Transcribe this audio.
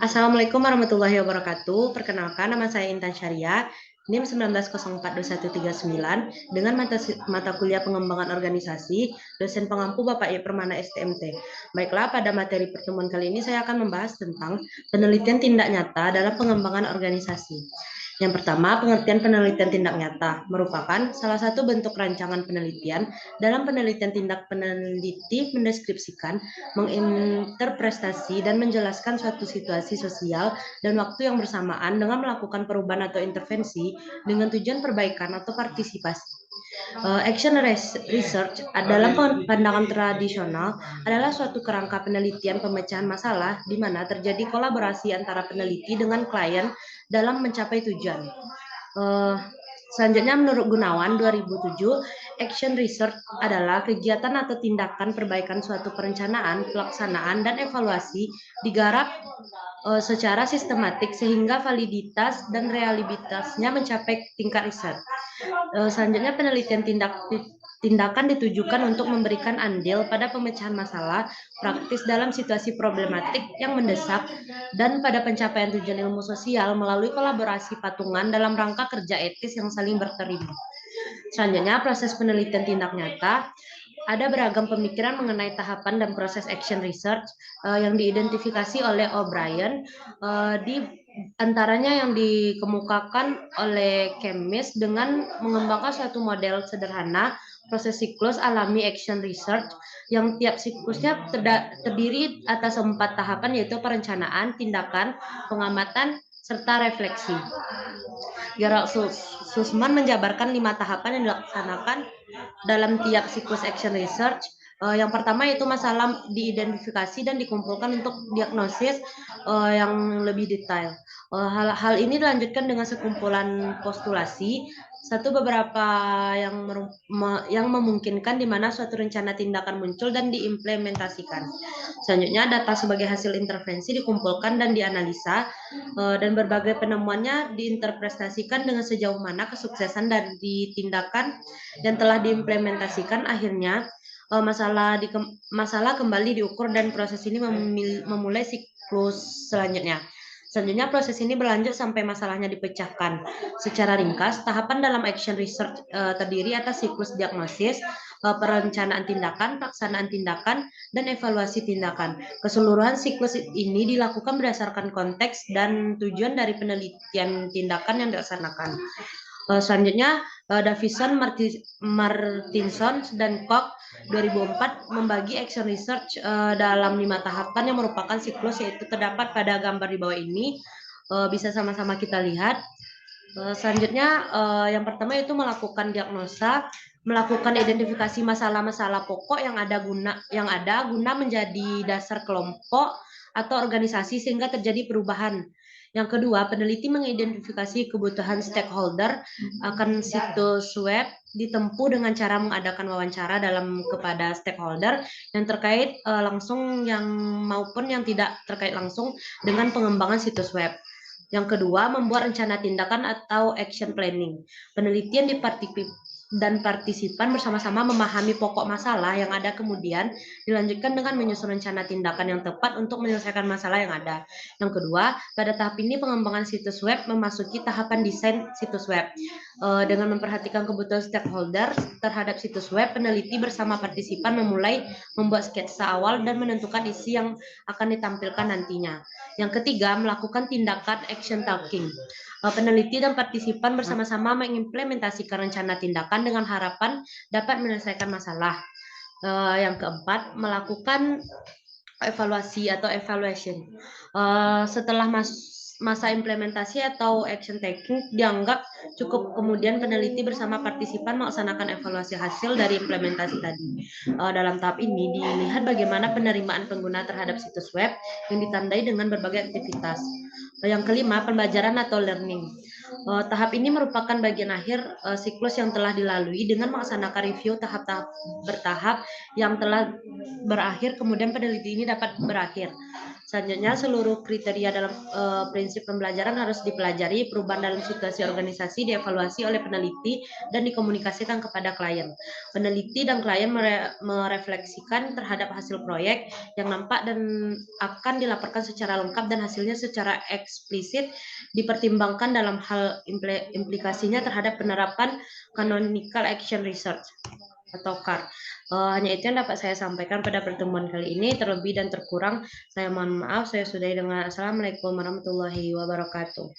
Assalamualaikum warahmatullahi wabarakatuh. Perkenalkan, nama saya Intan Syariah, NIM 19042139, dengan mata kuliah pengembangan organisasi, dosen pengampu Bapak I Permana STMT. Baiklah, pada materi pertemuan kali ini saya akan membahas tentang penelitian tindak nyata dalam pengembangan organisasi. Yang pertama, pengertian penelitian tindak nyata merupakan salah satu bentuk rancangan penelitian. Dalam penelitian tindak peneliti mendeskripsikan, menginterpretasi, dan menjelaskan suatu situasi sosial dan waktu yang bersamaan dengan melakukan perubahan atau intervensi dengan tujuan perbaikan atau partisipasi. Action research dalam pandangan tradisional adalah suatu kerangka penelitian pemecahan masalah di mana terjadi kolaborasi antara peneliti dengan klien dalam mencapai tujuan. Selanjutnya, menurut Gunawan 2007, action research adalah kegiatan atau tindakan perbaikan suatu perencanaan, pelaksanaan, dan evaluasi digarap secara sistematik sehingga validitas dan realitasnya mencapai tingkat riset. Selanjutnya, penelitian tindakan ditujukan untuk memberikan andil pada pemecahan masalah praktis dalam situasi problematik yang mendesak dan pada pencapaian tujuan ilmu sosial melalui kolaborasi patungan dalam rangka kerja etis yang saling berterima. Selanjutnya, proses penelitian tindak nyata. Ada beragam pemikiran mengenai tahapan dan proses action research yang diidentifikasi oleh O'Brien. Di antaranya yang dikemukakan oleh Kemis dengan mengembangkan suatu model sederhana proses siklus alami action research yang tiap siklusnya terdiri atas 4 tahapan, yaitu perencanaan, tindakan, pengamatan, serta refleksi. Gerald Sussman menjabarkan 5 tahapan yang dilaksanakan dalam tiap siklus action research. Yang pertama yaitu masalah diidentifikasi dan dikumpulkan untuk diagnosis yang lebih detail. Hal ini dilanjutkan dengan sekumpulan postulasi, beberapa yang memungkinkan di mana suatu rencana tindakan muncul dan diimplementasikan. Selanjutnya, data sebagai hasil intervensi dikumpulkan dan dianalisa, dan berbagai penemuannya diinterpretasikan dengan sejauh mana kesuksesan dari tindakan yang telah diimplementasikan. Akhirnya masalah kembali diukur dan proses ini memulai siklus selanjutnya. Selanjutnya, proses ini berlanjut sampai masalahnya dipecahkan. Secara ringkas, tahapan dalam action research terdiri atas siklus diagnosis, perencanaan tindakan, pelaksanaan tindakan, dan evaluasi tindakan. Keseluruhan siklus ini dilakukan berdasarkan konteks dan tujuan dari penelitian tindakan yang dilaksanakan. Selanjutnya, Davison, Martinson, dan Koch 2004 membagi action research dalam 5 tahapan yang merupakan siklus, yaitu terdapat pada gambar di bawah ini. Bisa sama-sama kita lihat. Selanjutnya, yang pertama itu melakukan diagnosa, melakukan identifikasi masalah-masalah pokok yang ada guna menjadi dasar kelompok atau organisasi sehingga terjadi perubahan. Yang kedua, peneliti mengidentifikasi kebutuhan stakeholder akan situs web ditempuh dengan cara mengadakan wawancara kepada stakeholder yang terkait langsung maupun yang tidak terkait langsung dengan pengembangan situs web. Yang kedua, membuat rencana tindakan atau action planning. Penelitian dan partisipan bersama-sama memahami pokok masalah yang ada, kemudian dilanjutkan dengan menyusun rencana tindakan yang tepat untuk menyelesaikan masalah yang ada. Yang kedua, pada tahap ini pengembangan situs web memasuki tahapan desain situs web. Dengan memperhatikan kebutuhan stakeholder terhadap situs web, peneliti bersama partisipan memulai membuat sketsa awal dan menentukan isi yang akan ditampilkan nantinya. Yang ketiga, melakukan tindakan action talking. Peneliti dan partisipan bersama-sama mengimplementasikan rencana tindakan dengan harapan dapat menyelesaikan masalah. Yang keempat, melakukan evaluasi atau evaluation. Setelah masa implementasi atau action taking dianggap cukup, kemudian peneliti bersama partisipan melaksanakan evaluasi hasil dari implementasi tadi. Dalam tahap ini dilihat bagaimana penerimaan pengguna terhadap situs web yang ditandai dengan berbagai aktivitas. Yang kelima, pembelajaran atau learning. Tahap ini merupakan bagian akhir siklus yang telah dilalui dengan melaksanakan review bertahap yang telah berakhir, kemudian peneliti ini dapat berakhir. Selanjutnya, seluruh kriteria dalam prinsip pembelajaran harus dipelajari, perubahan dalam situasi organisasi dievaluasi oleh peneliti dan dikomunikasikan kepada klien. Peneliti dan klien merefleksikan terhadap hasil proyek yang nampak dan akan dilaporkan secara lengkap dan hasilnya secara eksplisit dipertimbangkan dalam hal implikasinya terhadap penerapan Canonical Action Research atau CAR. Hanya itu yang dapat saya sampaikan pada pertemuan kali ini. Terlebih dan terkurang, saya mohon maaf. Saya sudahi dengan Assalamualaikum warahmatullahi wabarakatuh.